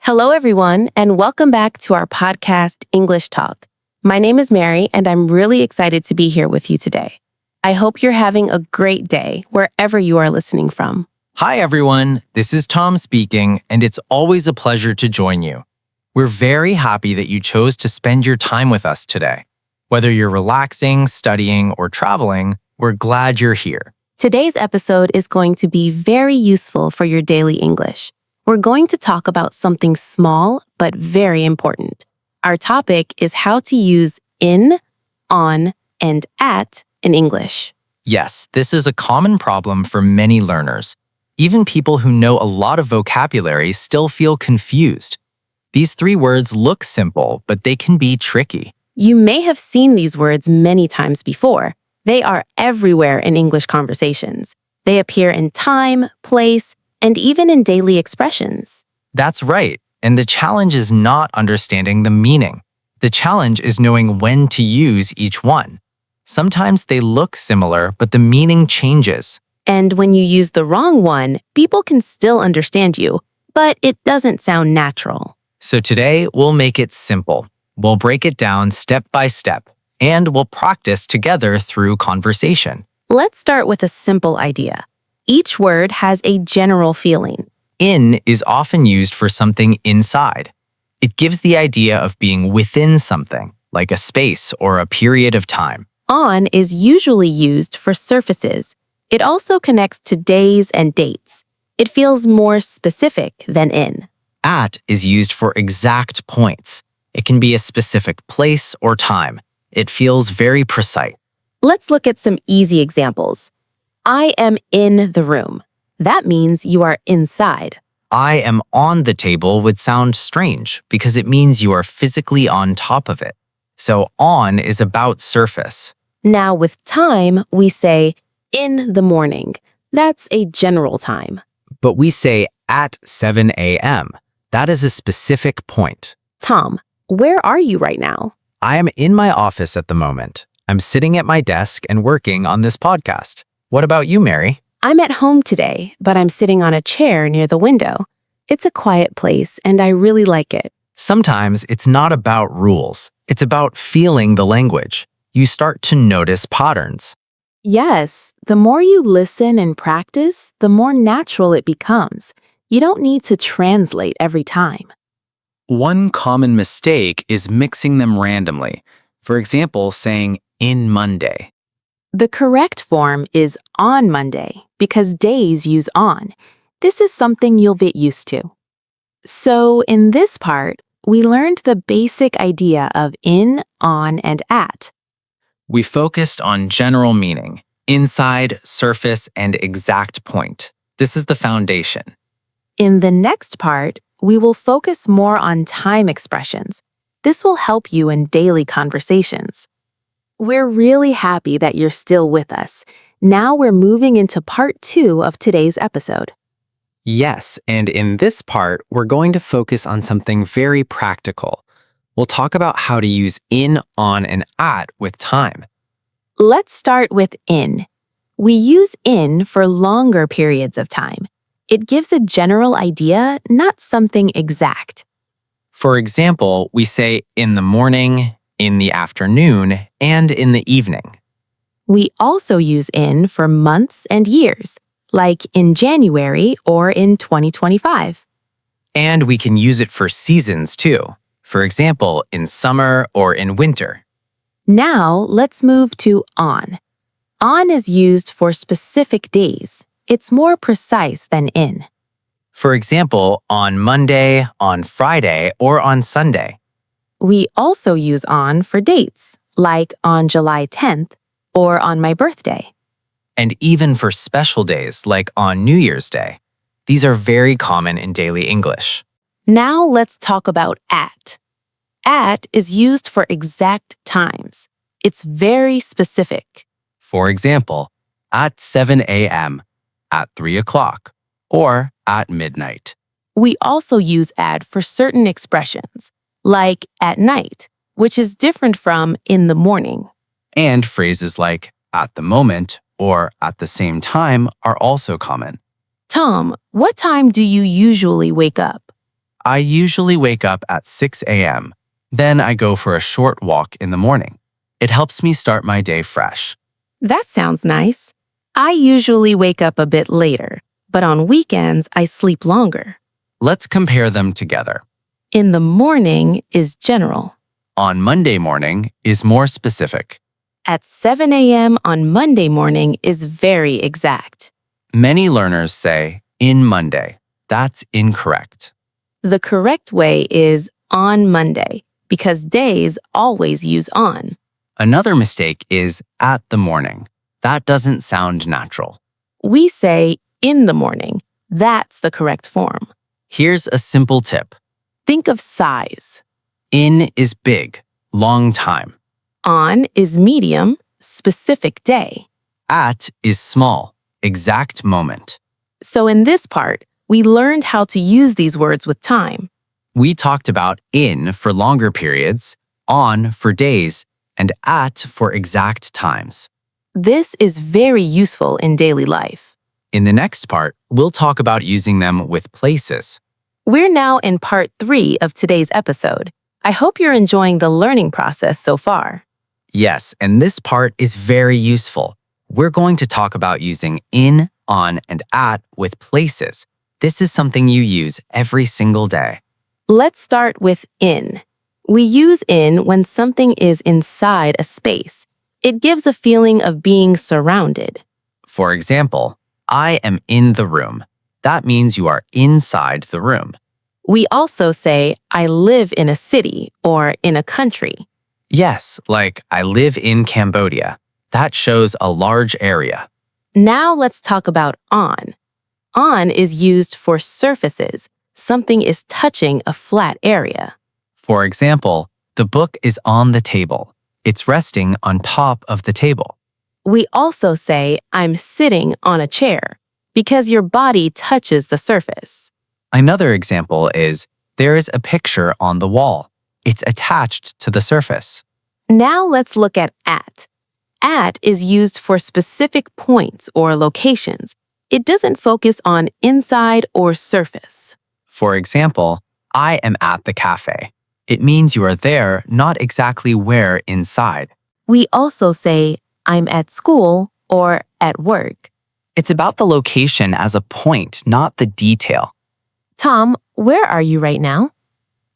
Hello, everyone, and welcome back to our podcast, English Talk. My name is Mary, and I'm really excited to be here with you today. I hope you're having a great day wherever you are listening from. Hi, everyone. This is Tom speaking, and it's always a pleasure to join you. We're very happy that you chose to spend your time with us today. Whether you're relaxing, studying, or traveling, we're glad you're here. Today's episode is going to be very useful for your daily English. We're going to talk about something small but very important. Our topic is how to use in, on, and at in English. Yes, this is a common problem for many learners. Even people who know a lot of vocabulary still feel confused. These three words look simple, but they can be tricky. You may have seen these words many times before. They are everywhere in English conversations. They appear in time, place, and even in daily expressions. That's right, and the challenge is not understanding the meaning. The challenge is knowing when to use each one. Sometimes they look similar, but the meaning changes. And when you use the wrong one, people can still understand you, but it doesn't sound natural. So today, we'll make it simple. We'll break it down step by step, and we'll practice together through conversation. Let's start with a simple idea. Each word has a general feeling. In is often used for something inside. It gives the idea of being within something, like a space or a period of time. On is usually used for surfaces. It also connects to days and dates. It feels more specific than in. At is used for exact points. It can be a specific place or time. It feels very precise. Let's look at some easy examples. I am in the room. That means you are inside. I am on the table would sound strange because it means you are physically on top of it. So on is about surface. Now with time, we say in the morning. That's a general time. But we say at 7 a.m. That is a specific point. Tom, where are you right now? I am in my office at the moment. I'm sitting at my desk and working on this podcast. What about you, Mary? I'm at home today, but I'm sitting on a chair near the window. It's a quiet place, and I really like it. Sometimes it's not about rules. It's about feeling the language. You start to notice patterns. Yes, the more you listen and practice, the more natural it becomes. You don't need to translate every time. One common mistake is mixing them randomly. For example, saying in Monday. The correct form is on Monday because days use on. This is something you'll get used to. So in this part, we learned the basic idea of in, on, and at. We focused on general meaning, inside, surface, and exact point. This is the foundation. In the next part, we will focus more on time expressions. This will help you in daily conversations. We're really happy that you're still with us. Now we're moving into part 2 of today's episode. Yes, and in this part, we're going to focus on something very practical. We'll talk about how to use in, on, and at with time. Let's start with in. We use in for longer periods of time. It gives a general idea, not something exact. For example, we say in the morning, in the afternoon, and in the evening. We also use in for months and years, like in January or in 2025. And we can use it for seasons too. For example, in summer or in winter. Now, let's move to on. On is used for specific days. It's more precise than in. For example, on Monday, on Friday, or on Sunday. We also use on for dates, like on July 10th or on my birthday. And even for special days, like on New Year's Day. These are very common in daily English. Now let's talk about at. At is used for exact times. It's very specific. For example, at 7 a.m., at 3 o'clock, or at midnight. We also use at for certain expressions, like at night, which is different from in the morning. And phrases like at the moment or at the same time are also common. Tom, what time do you usually wake up? I usually wake up at 6 a.m. Then I go for a short walk in the morning. It helps me start my day fresh. That sounds nice. I usually wake up a bit later, but on weekends I sleep longer. Let's compare them together. In the morning is general. On Monday morning is more specific. At 7 a.m. on Monday morning is very exact. Many learners say in Monday. That's incorrect. The correct way is on Monday because days always use on. Another mistake is at the morning. That doesn't sound natural. We say in the morning. That's the correct form. Here's a simple tip. Think of size. In is big, long time. On is medium, specific day. At is small, exact moment. So in this part, we learned how to use these words with time. We talked about in for longer periods, on for days, and at for exact times. This is very useful in daily life. In the next part, we'll talk about using them with places. We're now in part 3 of today's episode. I hope you're enjoying the learning process so far. Yes, and this part is very useful. We're going to talk about using in, on, and at with places. This is something you use every single day. Let's start with in. We use in when something is inside a space. It gives a feeling of being surrounded. For example, I am in the room. That means you are inside the room. We also say, I live in a city or in a country. Yes, like I live in Cambodia. That shows a large area. Now let's talk about on. On is used for surfaces. Something is touching a flat area. For example, the book is on the table. It's resting on top of the table. We also say, I'm sitting on a chair, because your body touches the surface. Another example is, there is a picture on the wall. It's attached to the surface. Now let's look at. At is used for specific points or locations. It doesn't focus on inside or surface. For example, I am at the cafe. It means you are there, not exactly where inside. We also say, I'm at school or at work. It's about the location as a point, not the detail. Tom, where are you right now?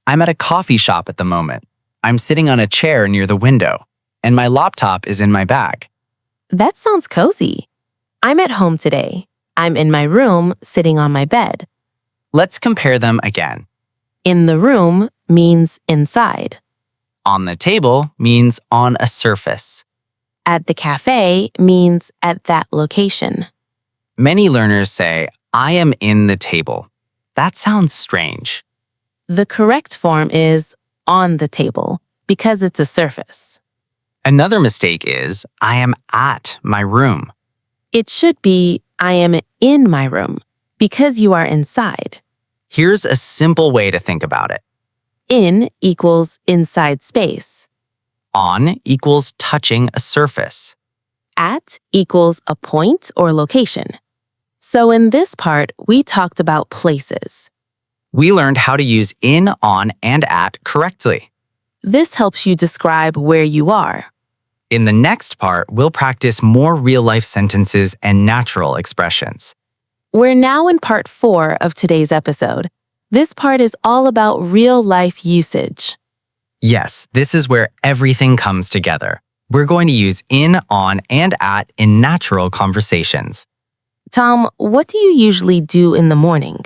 I'm at a coffee shop at the moment. I'm sitting on a chair near the window, and my laptop is in my bag. That sounds cozy. I'm at home today. I'm in my room, sitting on my bed. Let's compare them again. In the room means inside. On the table means on a surface. At the cafe means at that location. Many learners say, I am in the table. That sounds strange. The correct form is on the table because it's a surface. Another mistake is, I am at my room. It should be, I am in my room because you are inside. Here's a simple way to think about it. In equals inside space. On equals touching a surface. At equals a point or location. So in this part, we talked about places. We learned how to use in, on, and at correctly. This helps you describe where you are. In the next part, we'll practice more real-life sentences and natural expressions. We're now in part 4 of today's episode. This part is all about real-life usage. Yes, this is where everything comes together. We're going to use in, on, and at in natural conversations. Tom, what do you usually do in the morning?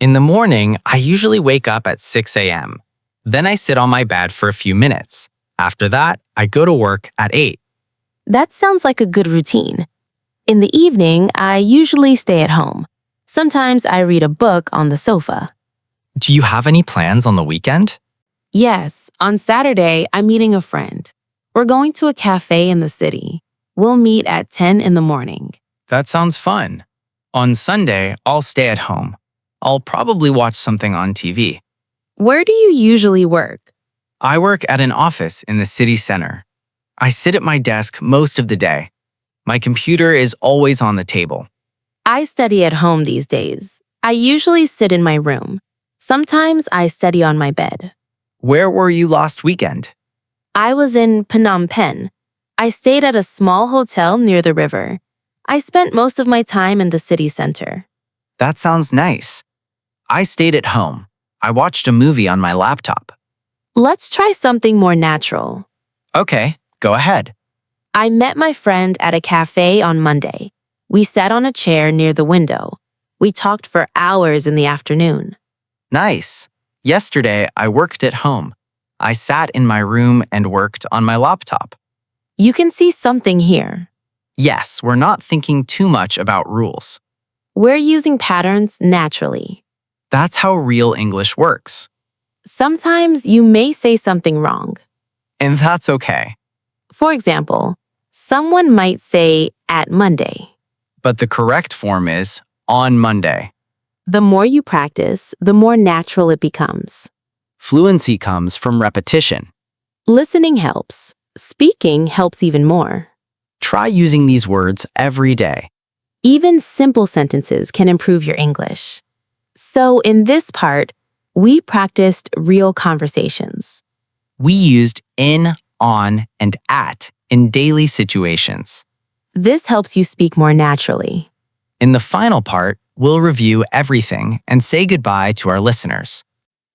In the morning, I usually wake up at 6 a.m. Then I sit on my bed for a few minutes. After that, I go to work at 8. That sounds like a good routine. In the evening, I usually stay at home. Sometimes I read a book on the sofa. Do you have any plans on the weekend? Yes, on Saturday, I'm meeting a friend. We're going to a cafe in the city. We'll meet at 10 in the morning. That sounds fun. On Sunday, I'll stay at home. I'll probably watch something on TV. Where do you usually work? I work at an office in the city center. I sit at my desk most of the day. My computer is always on the table. I study at home these days. I usually sit in my room. Sometimes I study on my bed. Where were you last weekend? I was in Phnom Penh. I stayed at a small hotel near the river. I spent most of my time in the city center. That sounds nice. I stayed at home. I watched a movie on my laptop. Let's try something more natural. Okay, go ahead. I met my friend at a cafe on Monday. We sat on a chair near the window. We talked for hours in the afternoon. Nice. Yesterday, I worked at home. I sat in my room and worked on my laptop. You can see something here. Yes, we're not thinking too much about rules. We're using patterns naturally. That's how real English works. Sometimes you may say something wrong. And that's okay. For example, someone might say at Monday. But the correct form is on Monday. The more you practice, the more natural it becomes. Fluency comes from repetition. Listening helps. Speaking helps even more. Try using these words every day. Even simple sentences can improve your English. So in this part, we practiced real conversations. We used in, on, and at in daily situations. This helps you speak more naturally. In the final part, we'll review everything and say goodbye to our listeners.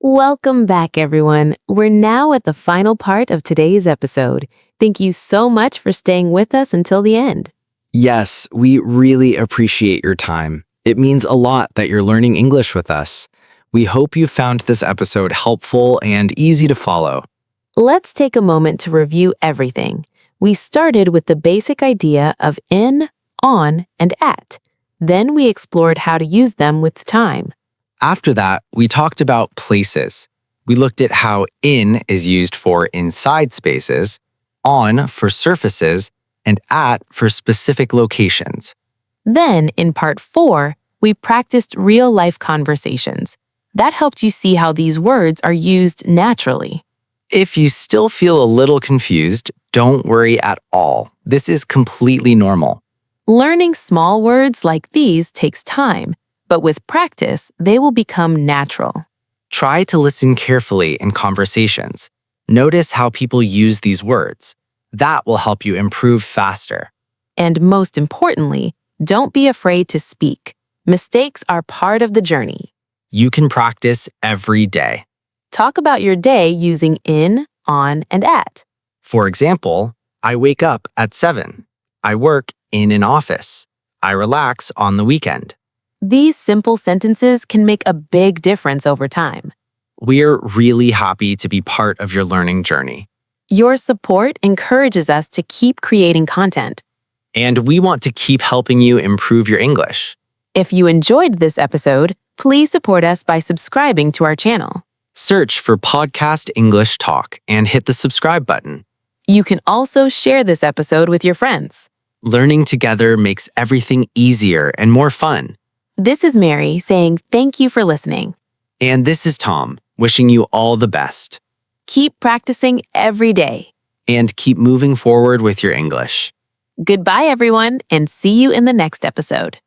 Welcome back, everyone. We're now at the final part of today's episode. Thank you so much for staying with us until the end. Yes, we really appreciate your time. It means a lot that you're learning English with us. We hope you found this episode helpful and easy to follow. Let's take a moment to review everything. We started with the basic idea of in, on, and at. Then we explored how to use them with time. After that, we talked about places. We looked at how in is used for inside spaces, on for surfaces, and at for specific locations. Then, in part 4, we practiced real-life conversations. That helped you see how these words are used naturally. If you still feel a little confused, don't worry at all. This is completely normal. Learning small words like these takes time, but with practice, they will become natural. Try to listen carefully in conversations. Notice how people use these words. That will help you improve faster. And most importantly, don't be afraid to speak. Mistakes are part of the journey. You can practice every day. Talk about your day using in, on, and at. For example, I wake up at 7. I work in an office. I relax on the weekend. These simple sentences can make a big difference over time. We're really happy to be part of your learning journey. Your support encourages us to keep creating content. And we want to keep helping you improve your English. If you enjoyed this episode, please support us by subscribing to our channel. Search for Podcast English Talk and hit the subscribe button. You can also share this episode with your friends. Learning together makes everything easier and more fun. This is Mary saying thank you for listening. And this is Tom, wishing you all the best. Keep practicing every day. And keep moving forward with your English. Goodbye, everyone, and see you in the next episode.